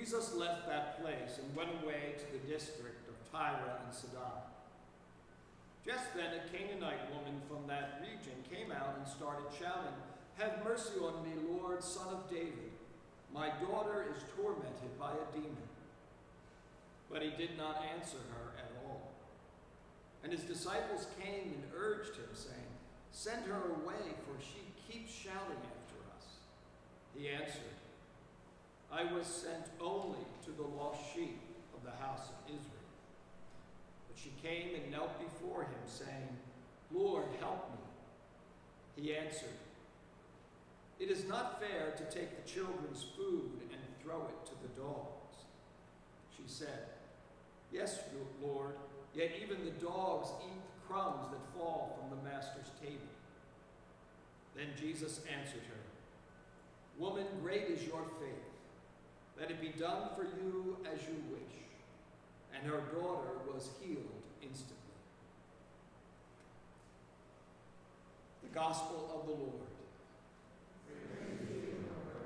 Jesus left that place and went away to the district of Tyre and Sidon. Just then a Canaanite woman from that region came out and started shouting, "Have mercy on me, Lord, Son of David. My daughter is tormented by a demon." But he did not answer her at all. And his disciples came and urged him, saying, "Send her away, for she keeps shouting after us." He answered, "I was sent only to the lost sheep of the house of Israel." But she came and knelt before him, saying, "Lord, help me." He answered, "It is not fair to take the children's food and throw it to the dogs." She said, "Yes, Lord, yet even the dogs eat the crumbs that fall from the master's table." Then Jesus answered her, "Woman, great is your faith. Let it be done for you as you wish." And her daughter was healed instantly. The Gospel of the Lord. Praise to you, Lord.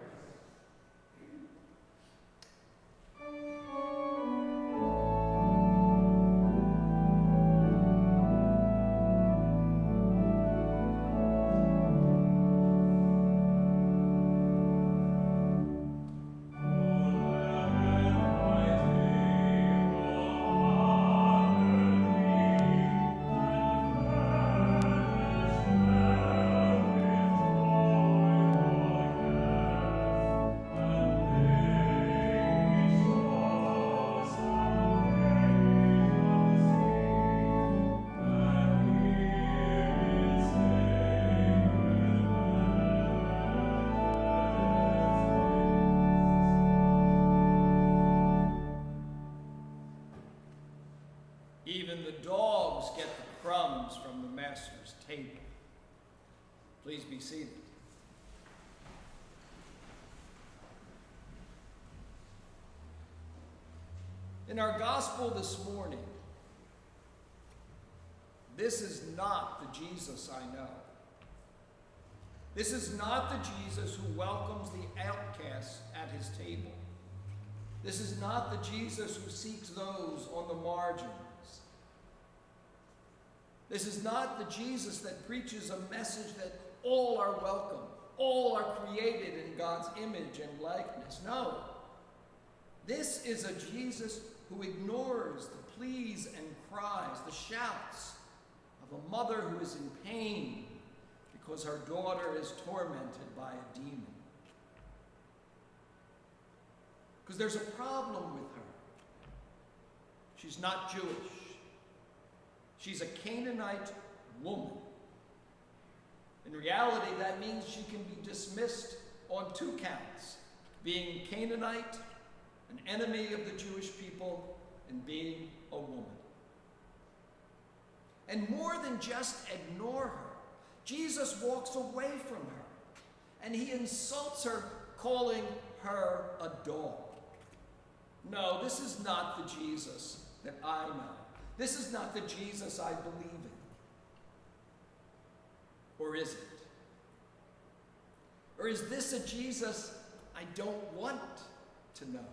Even the dogs get the crumbs from the master's table. Please be seated. In our gospel this morning, this is not the Jesus I know. This is not the Jesus who welcomes the outcasts at his table. This is not the Jesus who seeks those on the margins. This is not the Jesus that preaches a message that all are welcome, all are created in God's image and likeness. No. This is a Jesus who ignores the pleas and cries, the shouts of a mother who is in pain because her daughter is tormented by a demon. Because there's a problem with her. She's not Jewish. She's a Canaanite woman. In reality, that means she can be dismissed on 2 counts: being Canaanite, an enemy of the Jewish people, and being a woman. And more than just ignore her, Jesus walks away from her, and he insults her, calling her a dog. No, this is not the Jesus that I know. This is not the Jesus I believe in. Or is it? Or is this a Jesus I don't want to know?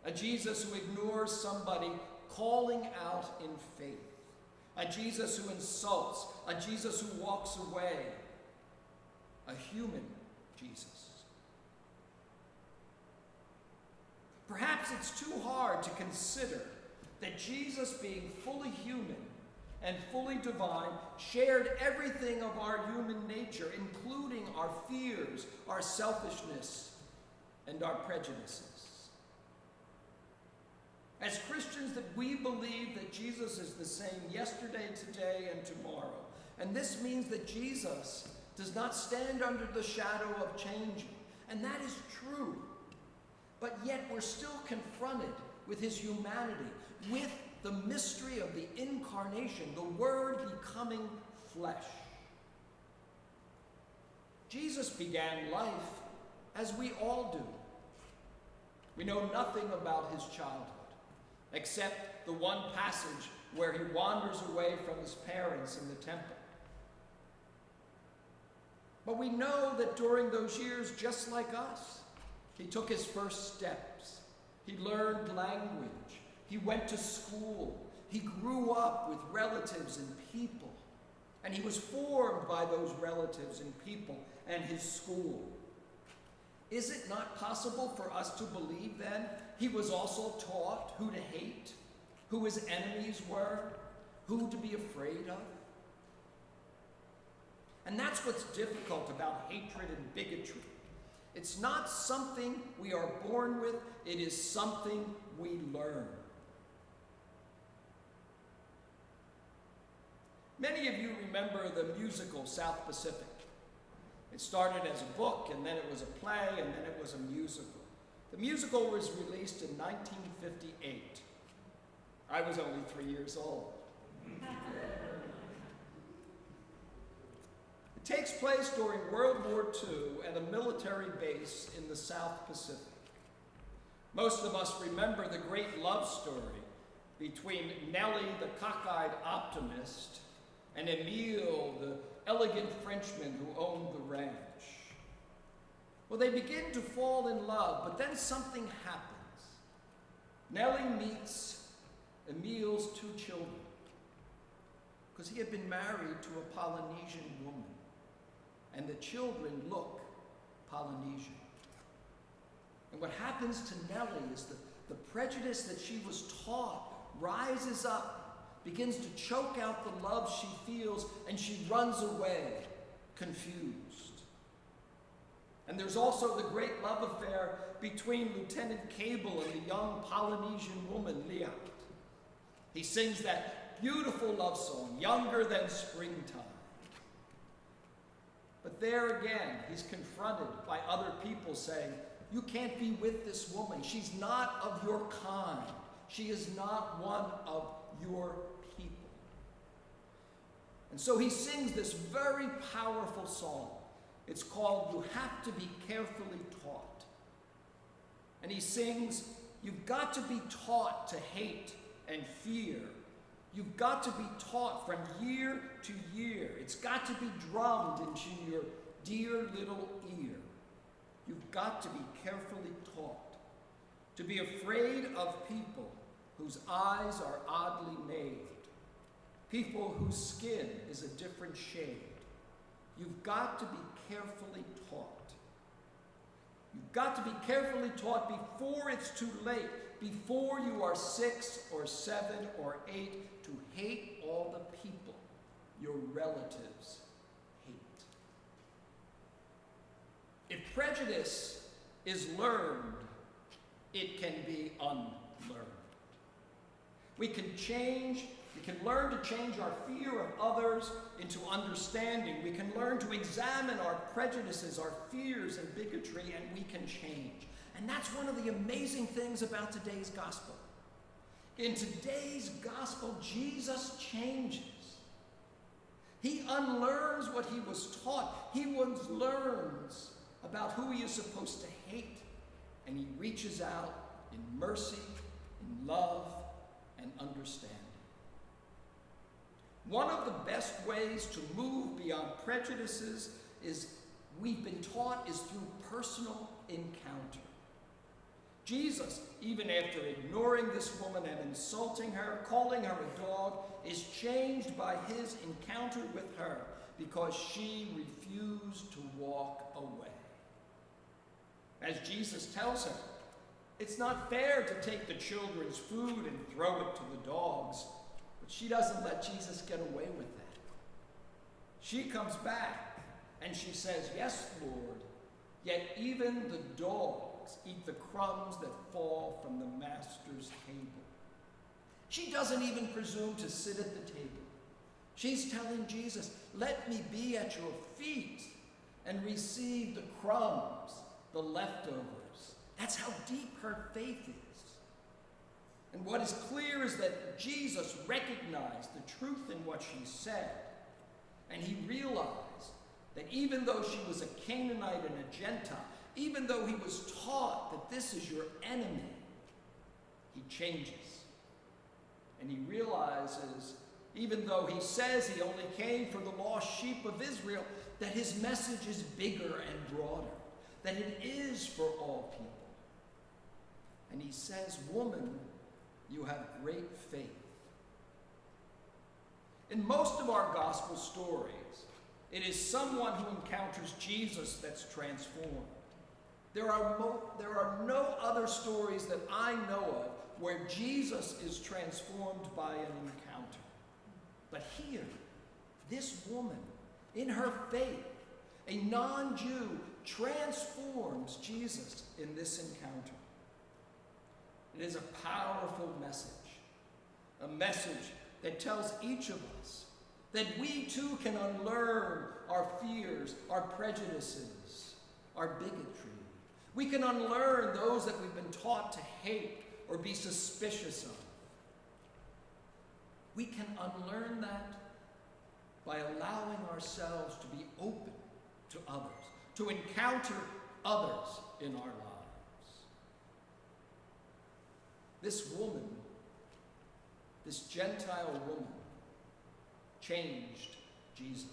A Jesus who ignores somebody calling out in faith. A Jesus who insults. A Jesus who walks away. A human Jesus. Perhaps it's too hard to consider that Jesus, being fully human and fully divine, shared everything of our human nature, including our fears, our selfishness, and our prejudices. As Christians, that we believe that Jesus is the same yesterday, today, and tomorrow. And this means that Jesus does not stand under the shadow of changing. And that is true. But yet we're still confronted with his humanity, with the mystery of the incarnation, the Word becoming flesh. Jesus began life as we all do. We know nothing about his childhood, except the one passage where he wanders away from his parents in the temple. But we know that during those years, just like us, He took his first steps. He learned language. He went to school. He grew up with relatives and people. And he was formed by those relatives and people and his school. Is it not possible for us to believe then he was also taught who to hate, who his enemies were, who to be afraid of? And that's what's difficult about hatred and bigotry. It's not something we are born with, it is something we learn. Many of you remember the musical South Pacific. It started as a book, and then it was a play, and then it was a musical. The musical was released in 1958. I was only 3 years old. It takes place during World War II at a military base in the South Pacific. Most of us remember the great love story between Nellie, the cockeyed optimist, and Emile, the elegant Frenchman who owned the ranch. Well, they begin to fall in love, but then something happens. Nellie meets Emile's 2 children, because he had been married to a Polynesian woman, and the children look Polynesian. And what happens to Nellie is the prejudice that she was taught rises up, begins to choke out the love she feels, and she runs away, confused. And there's also the great love affair between Lieutenant Cable and the young Polynesian woman, Liat. He sings that beautiful love song, Younger Than Springtime. But there again, he's confronted by other people saying, you can't be with this woman. She's not of your kind. She is not one of your people. And so he sings this very powerful song. It's called You Have to Be Carefully Taught. And he sings, you've got to be taught to hate and fear. You've got to be taught from year to year. It's got to be drummed into your dear little ear. You've got to be carefully taught to be afraid of people whose eyes are oddly made, people whose skin is a different shade. You've got to be carefully taught. You've got to be carefully taught before it's too late, before you are 6 or 7 or 8, to hate all the people your relatives hate. If prejudice is learned, it can be unlearned. We can learn to change our fear of others into understanding. We can learn to examine our prejudices, our fears and bigotry, and we can change. And that's one of the amazing things about today's gospel. In today's gospel, Jesus changes. He unlearns what he was taught. He learns about who he is supposed to hate, and he reaches out in mercy, in love, and understanding. One of the best ways to move beyond prejudices we've been taught is through personal encounter. Jesus, even after ignoring this woman and insulting her, calling her a dog, is changed by his encounter with her because she refused to walk away. As Jesus tells her, it's not fair to take the children's food and throw it to the dogs, but she doesn't let Jesus get away with that. She comes back and she says, yes, Lord, yet even the dogs eat the crumbs that fall from the master's table. She doesn't even presume to sit at the table. She's telling Jesus, let me be at your feet and receive the crumbs, the leftovers. That's how deep her faith is. And what is clear is that Jesus recognized the truth in what she said, and he realized that even though she was a Canaanite and a Gentile, even though he was taught that this is your enemy, he changes. And he realizes, even though he says he only came for the lost sheep of Israel, that his message is bigger and broader. that it is for all people. And he says, "Woman, you have great faith." In most of our gospel stories, it is someone who encounters Jesus that's transformed. There are no other stories that I know of where Jesus is transformed by an encounter. But here, this woman, in her faith, a non-Jew, transforms Jesus in this encounter. It is a powerful message, a message that tells each of us that we too can unlearn our fears, our prejudices, our bigotry. We can unlearn those that we've been taught to hate or be suspicious of. We can unlearn that by allowing ourselves to be open to others, to encounter others in our lives. This woman, this Gentile woman, changed Jesus.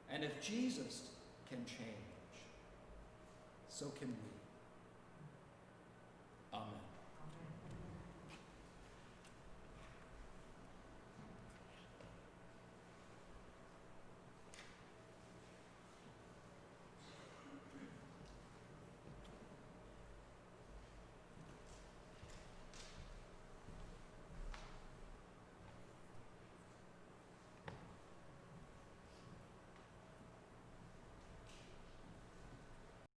And if Jesus can change, so can we.